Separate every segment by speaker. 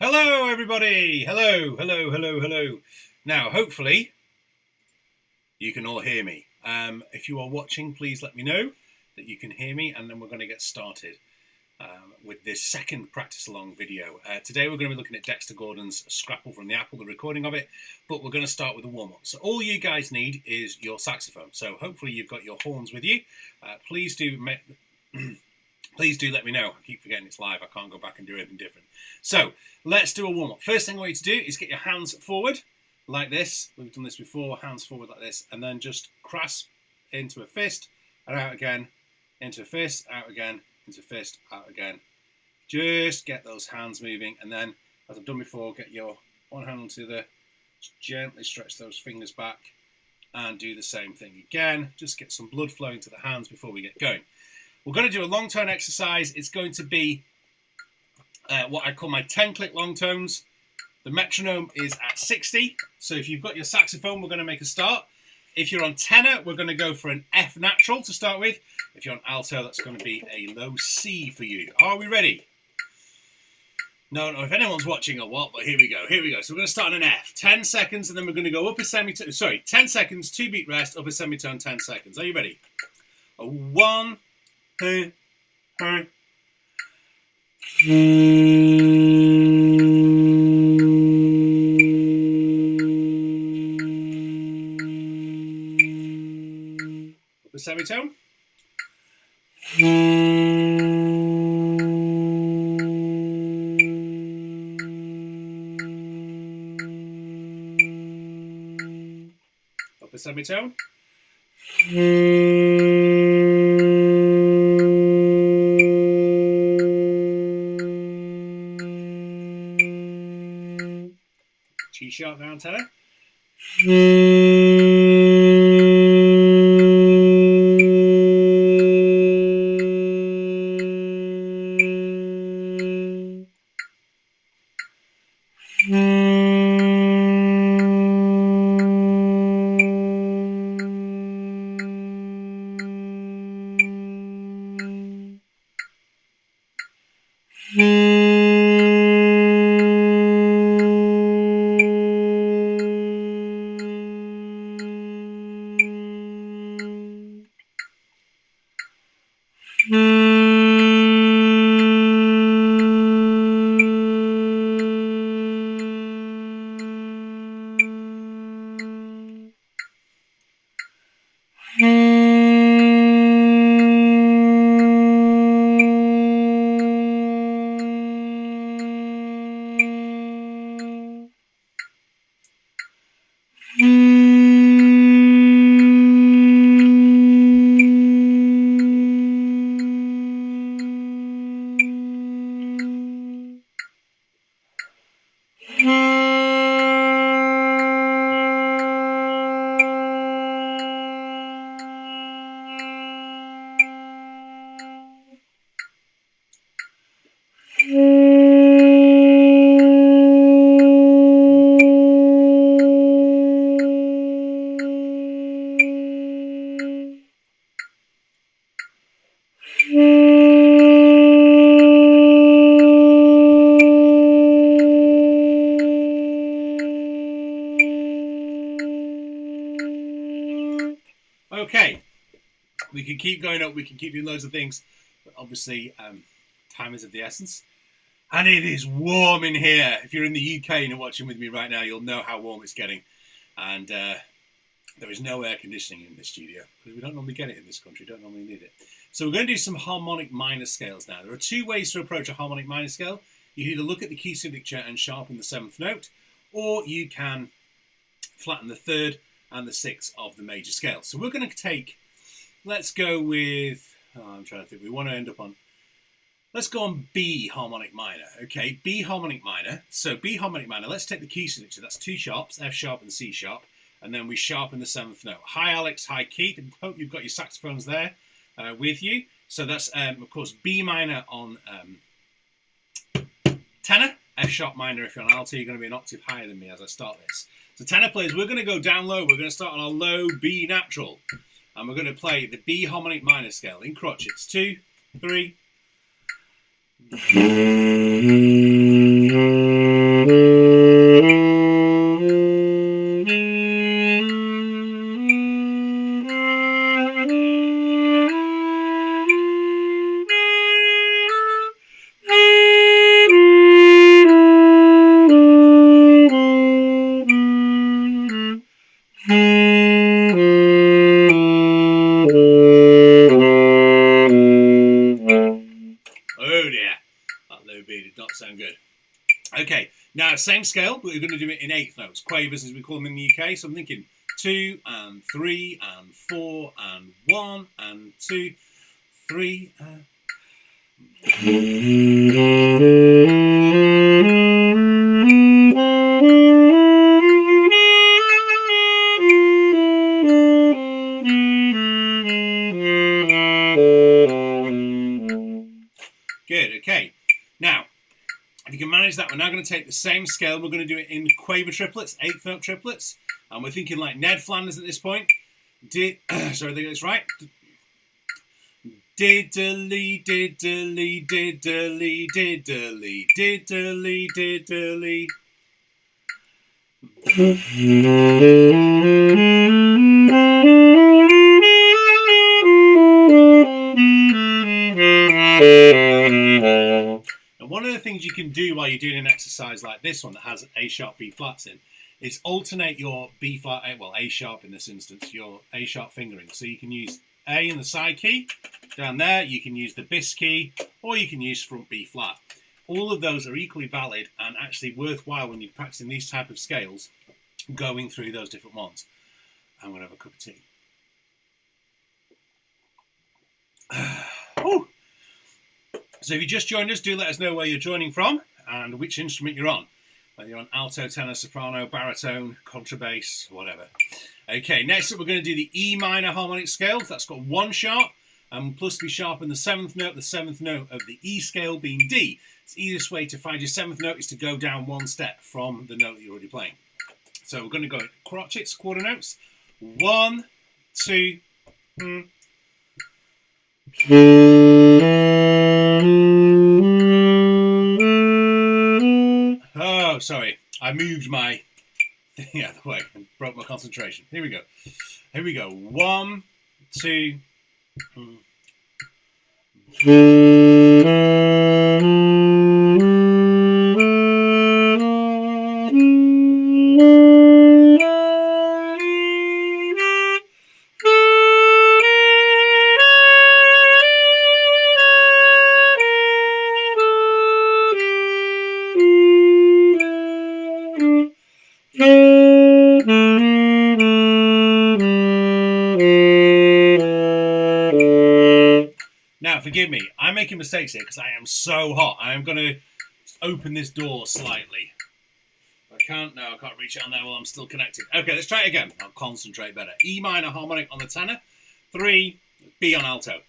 Speaker 1: Hello, everybody. Hello, hello, hello, hello. Now, hopefully, you can all hear me. If you are watching, please let me know that you can hear me, and then we're going to get started with this second practice along video. Today, we're going to be looking at Dexter Gordon's Scrapple from the Apple, the recording of it, but we're going to start with a warm-up. So all you guys need is your saxophone. So hopefully you've got your horns with you. Please do let me know. I keep forgetting it's live. I can't go back and do anything different. So let's do a warm-up. First thing I want you to do is get your hands forward like this. We've done this before. Hands forward like this. And then just grasp into a fist and out again. Into a fist, out again. Into a fist, out again. Just get those hands moving. And then, as I've done before, get your one hand onto the... Just gently stretch those fingers back. And do the same thing again. Just get some blood flowing to the hands before we get going. We're going to do a long tone exercise. It's going to be what I call my 10-click long tones. The metronome is at 60. So if you've got your saxophone, we're going to make a start. If you're on tenor, we're going to go for an F natural to start with. If you're on alto, that's going to be a low C for you. Are we ready? No, if anyone's watching or what, but here we go. So we're going to start on an F. 10 seconds, and then we're going to go up a semitone. Sorry, 10 seconds, 2-beat rest, up a semitone, 10 seconds. Are you ready? 1, 2, 3. Up a semitone. Up a semitone. G sharp down tenor. Okay, we can keep going up, we can keep doing loads of things, but obviously time is of the essence. And it is warm in here. If you're in the UK and you're watching with me right now, you'll know how warm it's getting. And there is no air conditioning in this studio, because we don't normally get it in this country, don't normally need it. So we're going to do some harmonic minor scales now. There are two ways to approach a harmonic minor scale. You can either look at the key signature and sharpen the 7th note, or you can flatten the 3rd and the 6th of the major scale. So we're going to take, let's go with, I'm trying to think, we want to end up on, let's go on B harmonic minor. Okay, B harmonic minor. So B harmonic minor, let's take the key signature. That's 2 sharps, F sharp and C sharp. And then we sharpen the 7th note. Hi Alex, hi Keith. I hope you've got your saxophones there with you. So that's, of course, B minor on tenor, F sharp minor if you're on alto. You're going to be an octave higher than me as I start this. So tenor players, we're going to go down low. We're going to start on a low B natural. And we're going to play the B harmonic minor scale in crotchets. 2, 3. Oh dear, that low B did not sound good. Okay, now same scale, but we're going to do it in eighth notes, quavers as we call them in the UK. So I'm thinking 2 and 3 and 4 and 1 and 2, 3. Good, okay. Now, if you can manage that, we're now going to take the same scale. We're going to do it in quaver triplets, eighth note triplets. And we're thinking like Ned Flanders at this point. Sorry, I think it's right. Diddly, diddly, diddly, diddly, diddly, diddly. And one of the things you can do while you're doing an exercise like this one that has A sharp, B flats in, is alternate your B flat, well, A sharp in this instance, your A sharp fingering. So you can use A in the side key, down there, you can use the bis key, or you can use front B flat. All of those are equally valid and actually worthwhile when you're practicing these type of scales, going through those different ones. I'm going to have a cup of tea. Oh. So if you just joined us, do let us know where you're joining from and which instrument you're on. Whether you're on alto, tenor, soprano, baritone, contrabass, whatever. Okay, next up we're going to do the E minor harmonic scale. That's got 1 sharp and plus be sharp in the 7th note of the E scale being D. It's the easiest way to find your 7th note is to go down 1 step from the note that you're already playing. So we're going to go crotchets, quarter notes. 1, 2, Oh, sorry. I moved my thing out of the way and broke my concentration. Here we go. Here we go. 1, 2. Now, forgive me, I'm making mistakes here because I am so hot. I am going to open this door slightly. I can't reach it on there while I'm still connected. Okay, let's try it again. I'll concentrate better. E minor harmonic on the tenor. 3, B on alto.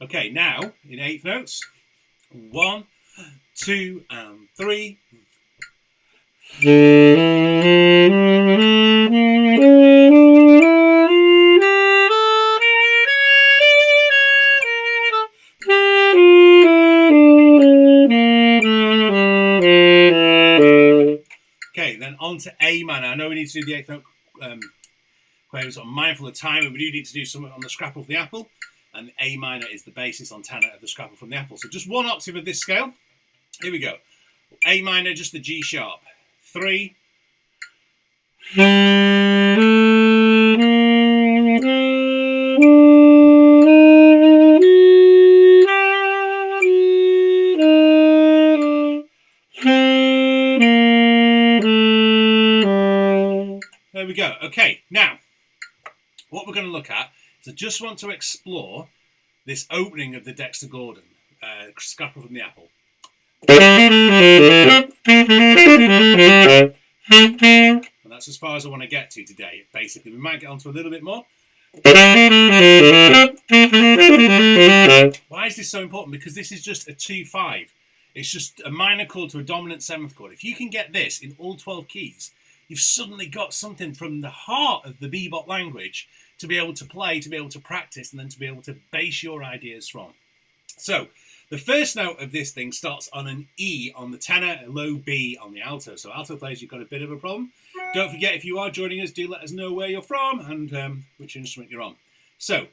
Speaker 1: Okay, now in 8th notes, 1, 2, and 3. Okay, then on to A minor. I know we need to do the 8th note quavers. I'm mindful of time, and we do need to do something on the scrapple of the apple. And A minor is the basis on tenor of the scrapple from the apple. So just 1 octave of this scale. Here we go. A minor, just the G sharp. 3. There we go. Okay, now, what we're going to look at is I just want to explore this opening of the Dexter Gordon, scrapple from the apple. And that's as far as I want to get to today, basically. We might get onto a little bit more. Why is this so important? Because this is just a 2-5. It's just a minor chord to a dominant 7th chord. If you can get this in all 12 keys, you've suddenly got something from the heart of the bebop language to be able to play, to be able to practice, and then to be able to base your ideas from. So the first note of this thing starts on an E on the tenor, a low B on the alto. So alto players, you've got a bit of a problem. Don't forget, if you are joining us, do let us know where you're from and which instrument you're on. So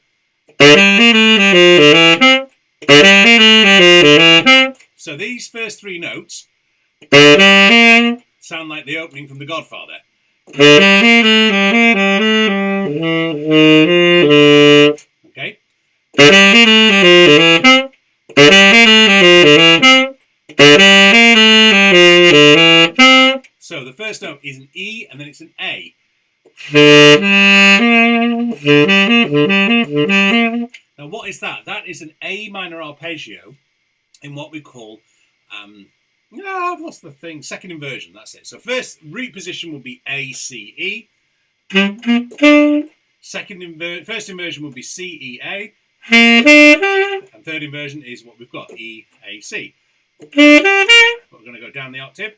Speaker 1: these first three notes sound like the opening from The Godfather. Okay. So the first note is an E and then it's an A. Now what is that? That is an A minor arpeggio in what we call, what's the thing? Second inversion, that's it. So first root position will be A, C, E. First inversion will be C, E, A. And third inversion is what we've got, E, A, C. But we're going to go down the octave.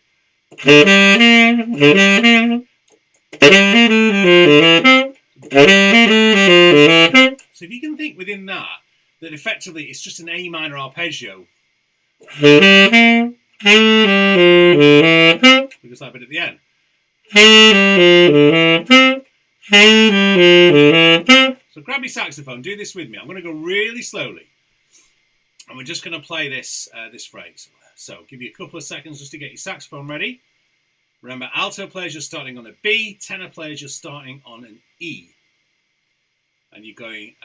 Speaker 1: So if you can think within that effectively it's just an A minor arpeggio. Because that bit at the end. So grab your saxophone, do this with me. I'm going to go really slowly. And we're just going to play this phrase. So give you a couple of seconds just to get your saxophone ready. Remember, alto players, you're starting on a B. Tenor players, you're starting on an E. And you're going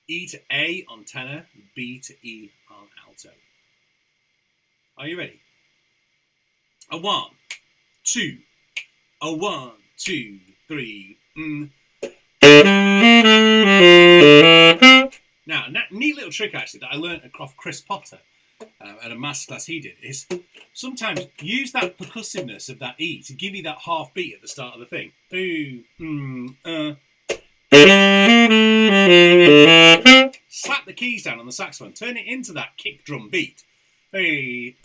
Speaker 1: E to A on tenor, B to E on alto. Are you ready? A 1, 2, a 1, 2, 3. Now, a neat little trick actually that I learned across Chris Potter at a masterclass he did is sometimes use that percussiveness of that E to give you that half beat at the start of the thing. Slap the keys down on the saxophone, turn it into that kick drum beat. Okay,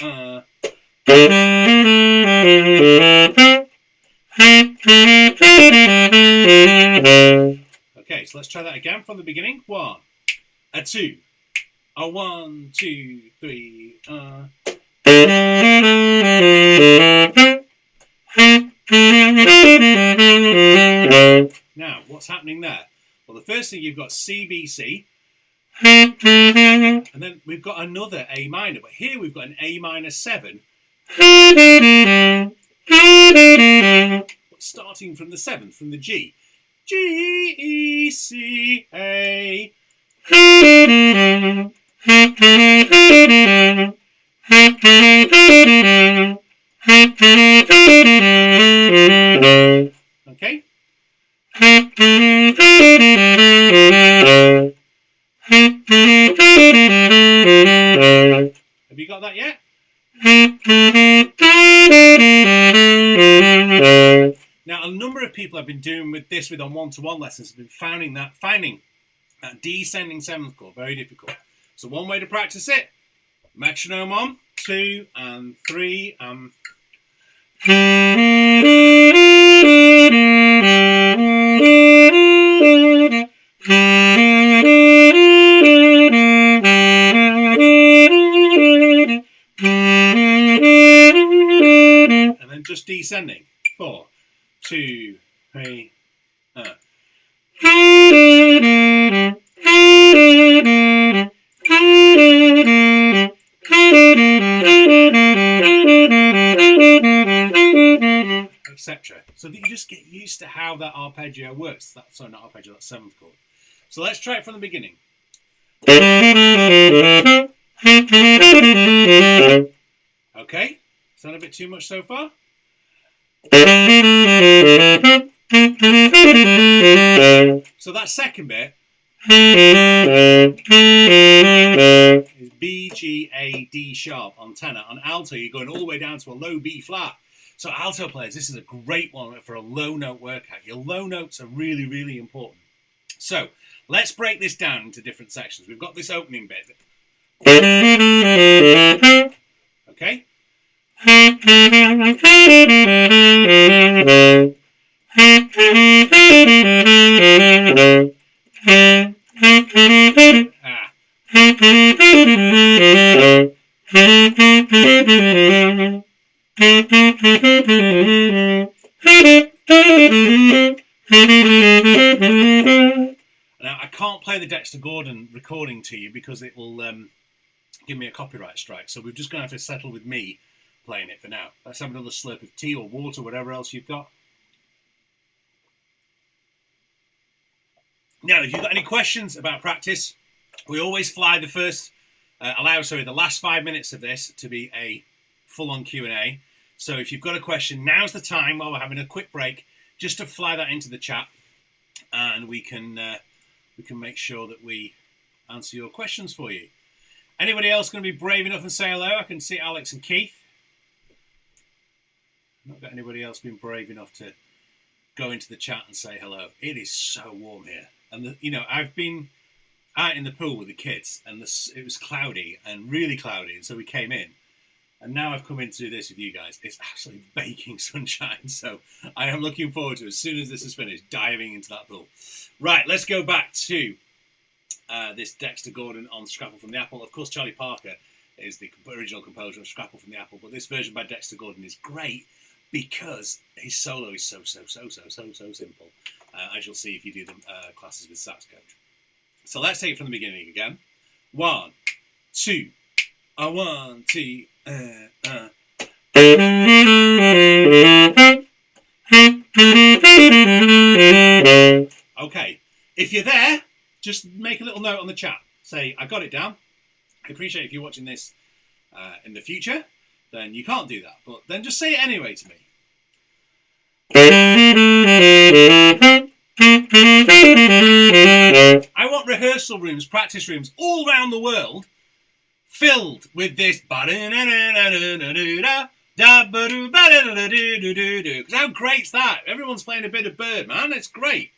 Speaker 1: so let's try that again from the beginning. 1, a 2, a 1, 2, 3. Now, what's happening there? Well, the first thing you've got C, B, C. And then we've got another A minor, but here we've got an A minor 7. Starting from the 7th, from the G. G, E, C, A. Okay? Have you got that yet? Now, a number of people I've been doing with on one-to-one lessons have been finding that descending 7th chord very difficult. So one way to practice it, metronome on, 2 and 3 and... and then just descending. 4, 2, 3, etc. So that you just get used to how that arpeggio works. Sorry, not arpeggio, that's 7th chord. So let's try it from the beginning. Okay, sound a bit too much so far? So that second bit is B, G, A, D sharp on tenor. On alto, you're going all the way down to a low B flat. So alto players, this is a great one for a low note workout. Your low notes are really, really important. So let's break this down into different sections. We've got this opening bit. Okay? Now, I can't play the Dexter Gordon recording to you because it will give me a copyright strike. So we're just going to have to settle with me playing it for now. Let's have another slurp of tea or water, whatever else you've got. Now, if you've got any questions about practice, we always fly the last 5 minutes of this to be a full-on Q&A. So if you've got a question, now's the time while we're having a quick break, just to fly that into the chat, and we can make sure that we answer your questions for you. Anybody else going to be brave enough and say hello? I can see Alex and Keith. Not got anybody else being brave enough to go into the chat and say hello. It is so warm here. And, I've been out in the pool with the kids, and it was cloudy and really cloudy, and so we came in. And now I've come in to do this with you guys. It's absolutely baking sunshine, so I am looking forward to, as soon as this is finished, diving into that pool. Right, let's go back to this Dexter Gordon on Scrapple from the Apple. Of course, Charlie Parker is the original composer of Scrapple from the Apple, but this version by Dexter Gordon is great because his solo is so simple, as you'll see if you do the classes with Sax.Coach. So let's take it from the beginning again. 1, 2, 1, 2, Okay, if you're there, just make a little note on the chat. Say, I got it down. I appreciate if you're watching this in the future, then you can't do that. But then just say it anyway to me. I want rehearsal rooms, practice rooms all around the world filled with this. Because how great's that? Everyone's playing a bit of Bird, man. It's great.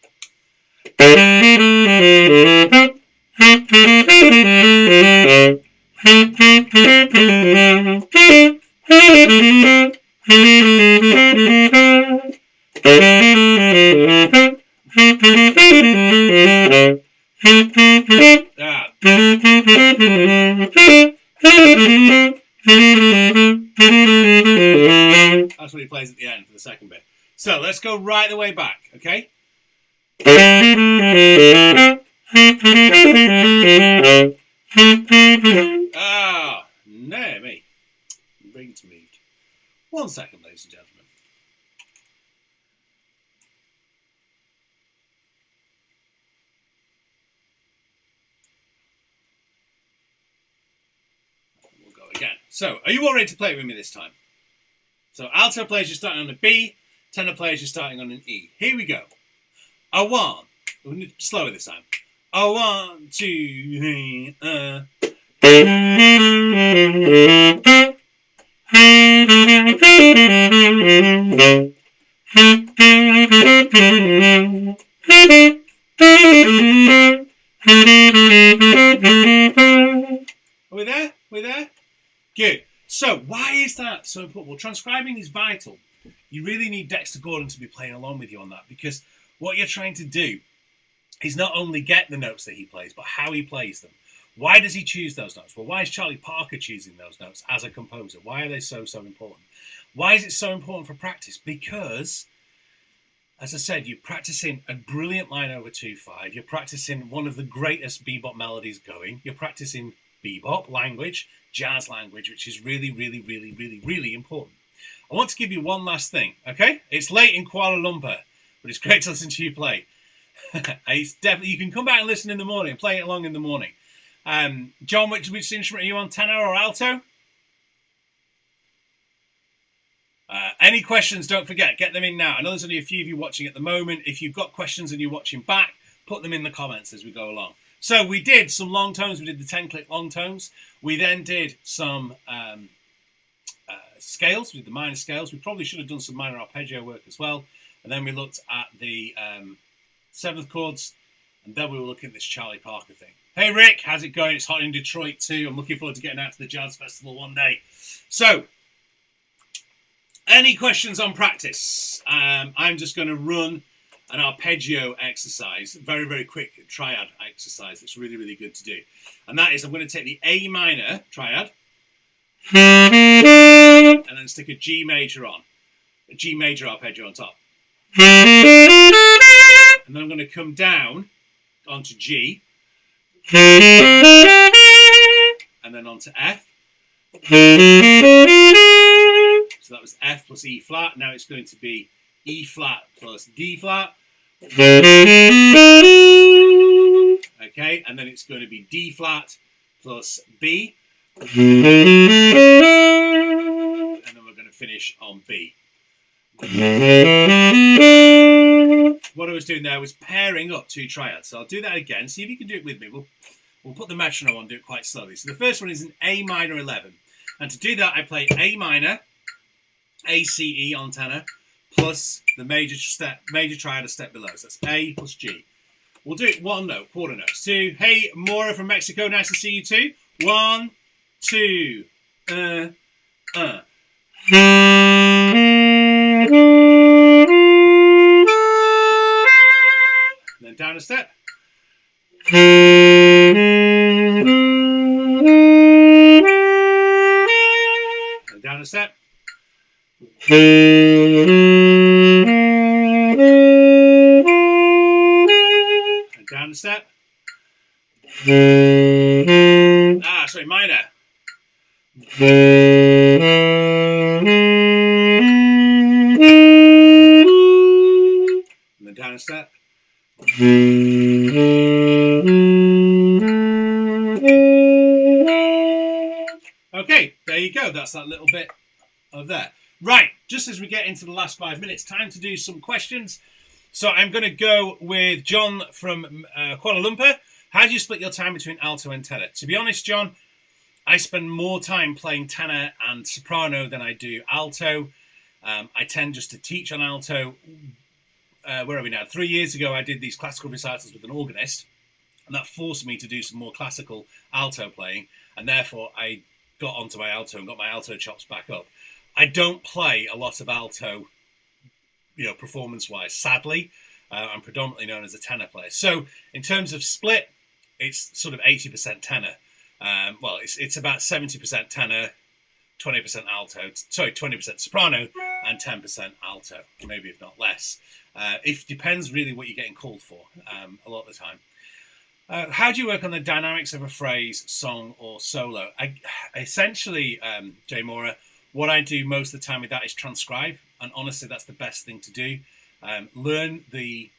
Speaker 1: That's what he plays at the end for the second bit. So let's go right the way back, okay? Ah, no, me. Bring it to me. 1 second, ladies and gentlemen. We'll go again. So, are you all ready to play with me this time? So, alto players, you're starting on a B. Tenor players, you're starting on an E. Here we go. A 1. We'll need slower this time. A 1, 2, 3, Are we there? We're there? Good. So, why is that so important? Well, transcribing is vital. You really need Dexter Gordon to be playing along with you on that, because what you're trying to do is not only get the notes that he plays, but how he plays them. Why does he choose those notes? Well, why is Charlie Parker choosing those notes as a composer? Why are they so important? Why is it so important for practice? Because, as I said, you're practicing a brilliant line over 2/5. You're practicing one of the greatest bebop melodies going. You're practicing bebop language, jazz language, which is really, really, really, really, really important. I want to give you one last thing, okay? It's late in Kuala Lumpur, but it's great to listen to you play. It's definitely, you can come back and listen in the morning and play it along in the morning. John, which instrument are you on, tenor or alto? Any questions, don't forget, get them in now. I know there's only a few of you watching at the moment. If you've got questions and you're watching back, put them in the comments as we go along. So we did some long tones. We did the 10-click long tones. We then did some scales. We did the minor scales. We probably should have done some minor arpeggio work as well. And then we looked at the 7th chords. And then we were looking at this Charlie Parker thing. Hey, Rick, how's it going? It's hot in Detroit too. I'm looking forward to getting out to the Jazz Festival one day. So, Any questions on practice? I'm just going to run an arpeggio exercise, very, very quick triad exercise that's really, really good to do. And that is, I'm going to take the A minor triad and then stick a G major on, a G major arpeggio on top. And then I'm going to come down onto G and then onto F. So that was F plus E flat. Now it's going to be E flat plus D flat. Okay, and then it's going to be D flat plus B. And then we're going to finish on B. What I was doing there was pairing up two triads. So I'll do that again. See if you can do it with me. We'll put the metronome on, do it quite slowly. So the first one is an A minor 11. And to do that, I play A minor, A, C, E on tenor, plus the major triad a step below. So that's A plus G. We'll do it one note, quarter notes. Two. Hey, Maura from Mexico, nice to see you too. 1, 2, And then down a step. And down a step. And down a step. Sorry, minor. And then down a step. Okay, there you go. That's that little bit of that. Right, just as we get into the last 5 minutes, time to do some questions. So I'm going to go with John from Kuala Lumpur. How do you split your time between alto and tenor? To be honest, John, I spend more time playing tenor and soprano than I do alto. I tend just to teach on alto. Where are we now? 3 years ago, I did these classical recitals with an organist, and that forced me to do some more classical alto playing, and therefore I got onto my alto and got my alto chops back up. I don't play a lot of alto, performance-wise, sadly. I'm predominantly known as a tenor player. So in terms of split, it's sort of 80% tenor. It's about 70% tenor, 20% alto, 20% soprano, and 10% alto, maybe if not less. It depends really what you're getting called for a lot of the time. How do you work on the dynamics of a phrase, song, or solo? Essentially, Jay Mora, what I do most of the time with that is transcribe, and honestly, that's the best thing to do. Learn the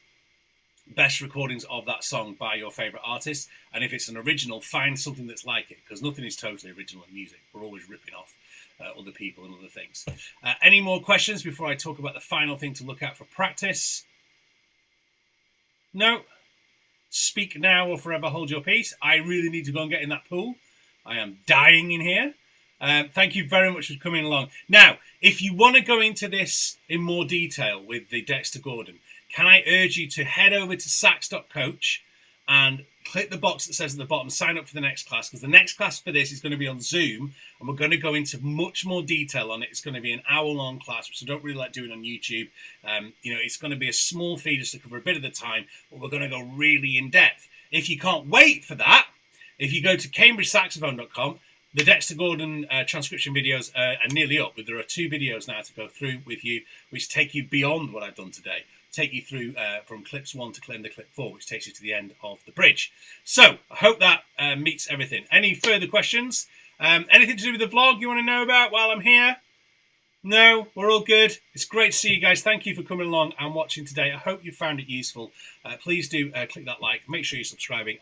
Speaker 1: best recordings of that song by your favourite artist, and if it's an original, find something that's like it, because nothing is totally original in music. We're always ripping off other people and other things. Any more questions before I talk about the final thing to look at for practice? No? Speak now or forever hold your peace. I really need to go and get in that pool. I am dying in here. Thank you very much for coming along. Now, if you want to go into this in more detail with the Dexter Gordon, can I urge you to head over to Sax.Coach and click the box that says at the bottom, sign up for the next class, because the next class for this is going to be on Zoom, and we're going to go into much more detail on it. It's going to be an hour-long class, which I don't really like doing on YouTube. It's going to be a small fee just to cover a bit of the time, but we're going to go really in-depth. If you can't wait for that, if you go to CambridgeSaxophone.com, the Dexter Gordon transcription videos are nearly up, but there are 2 videos now to go through with you, which take you beyond what I've done today. Take you through from clips 1 to clip 4, which takes you to the end of the bridge. So I hope that meets everything. Any further questions? Anything to do with the vlog you want to know about while I'm here? No, we're all good. It's great to see you guys. Thank you for coming along and watching today. I hope you found it useful. Please do click that like. Make sure you're subscribing.